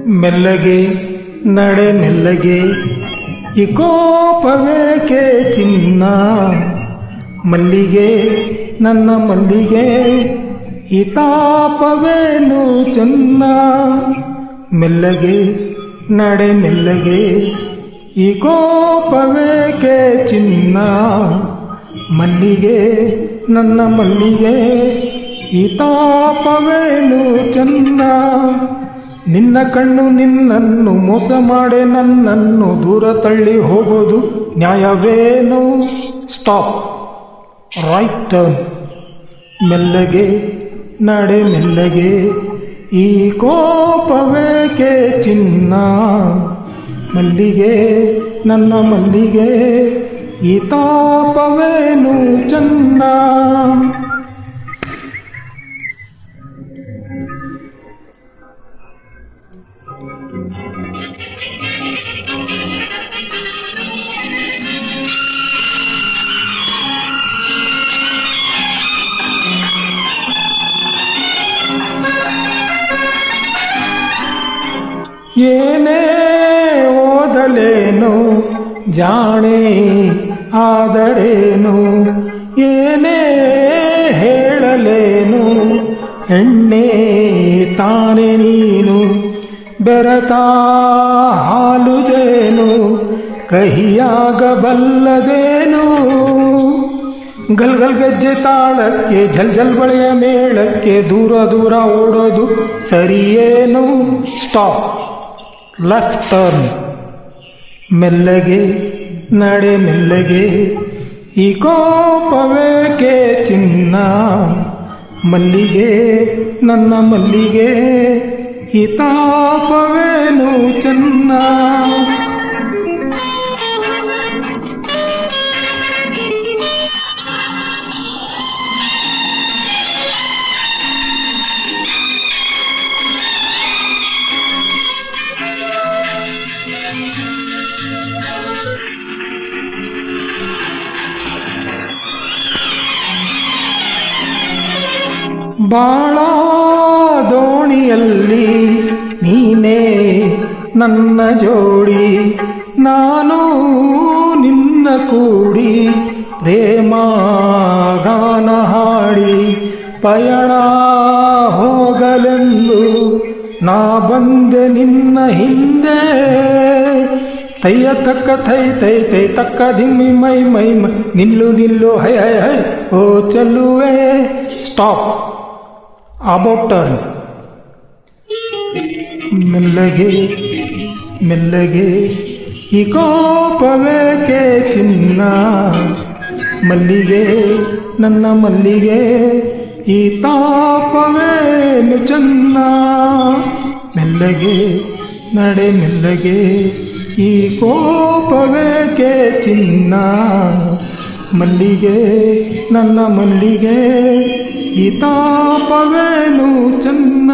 ಮೆಲ್ಲಗೆ ನಡೆ ಮೆಲ್ಲಗೆ ಈ ಕೋಪವೇಕೆ ಚಿನ್ನ, ಮಲ್ಲಿಗೆ ನನ್ನ ಮಲ್ಲಿಗೆ ಈ ತಾಪವೇನು ಚೆನ್ನ. ಮೆಲ್ಲಗೆ ನಡೆ ಮೆಲ್ಲಗೆ ಈ ಕೋಪವೇಕೆ ಚಿನ್ನ, ಮಲ್ಲಿಗೆ ನನ್ನ ಮಲ್ಲಿಗೆ ಈ ತಾಪವೇನು ಚೆನ್ನ. ನಿನ್ನ ಕಣ್ಣು ನಿನ್ನನ್ನು ಮೋಸ ಮಾಡೆ ನನ್ನನ್ನು ದೂರ ತಳ್ಳಿ ಹೋಗೋದು ನ್ಯಾಯವೇನು? Stop, right turn. ಮೆಲ್ಲಗೆ ನಡೆ ಮೆಲ್ಲಗೆ ಈ ಕೋಪವೇಕೆ ಚಿನ್ನ, ಮಲ್ಲಿಗೆ ನನ್ನ ಮಲ್ಲಿಗೆ ಈ ತಾಪವೇನು ಚೆನ್ನ. ಏನೇ ಓದಲೇನು ಜಾಣೆ ಆದರೇನು, ಏನೇ ಹೇಳಲೇನು ಎಣ್ಣೆ ತಾನೆ ನೀನು. ಬೆರತ ಹಾಲು ಜೇನು ಕಹಿಯಾಗಬಲ್ಲದೇನು, ಗಲ್ಗಲ್ ಗೆಜ್ಜೆ ತಾಳಕ್ಕೆ ಝಲ್ ಝಲ್ ಬಳೆಯ ಮೇಳಕ್ಕೆ ದೂರ ದೂರ ಓಡೋದು ಸರಿಯೇನು? Stop, left turn. ಮೆಲ್ಲಗೆ ನಡೆ ಮೆಲ್ಲಗೆ ಈ ಕೋಪವೇಕೆ ಚಿನ್ನ, ಮಲ್ಲಿಗೆ ನನ್ನ ಮಲ್ಲಿಗೆ ಈ ತಾಪವೇನು ಚೆನ್ನ. ಬಾಳ ದೋಣಿಯಲ್ಲಿ ನೀನೇ ನನ್ನ ಜೋಡಿ, ನಾನು ನಿನ್ನ ಕೂಡಿ ಪ್ರೇಮ ಗಾನ ಹಾಡಿ ಪಯಣ ಹೋಗಲೆಂದು ನಾ ಬಂದೆ ನಿನ್ನ ಹಿಂದೆ. ತಯ್ಯ ತಕ್ಕ ಥೈ ತೈ ತೈ ತಕ್ಕ ಧಿಮ್ಮಿ ಮೈ ಮೈ ಮೈ ನಿಲ್ಲು ನಿಲ್ಲು ಹೈ ಹೈ ಹೈ ಓ ಚಲುವೆ. Stop, about turn. ಮೆಲ್ಲಗೆ ಮೆಲ್ಲಗೆ ಈ ಕೋಪವೇಕೆ ಚಿನ್ನ, ಮಲ್ಲಿಗೆ ನನ್ನ ಮಲ್ಲಿಗೆ ಈ ತಾಪವೇನು ಚೆನ್ನ. ಮೆಲ್ಲಗೆ ನಡೆ ಮೆಲ್ಲಗೆ ಈ ಕೋಪವೇಕೆ ಚಿನ್ನ, ಮಲ್ಲಿಗೆ ನನ್ನ ಮಲ್ಲಿಗೆ ಈ ತಾಪವೇನು ಚೆನ್ನ.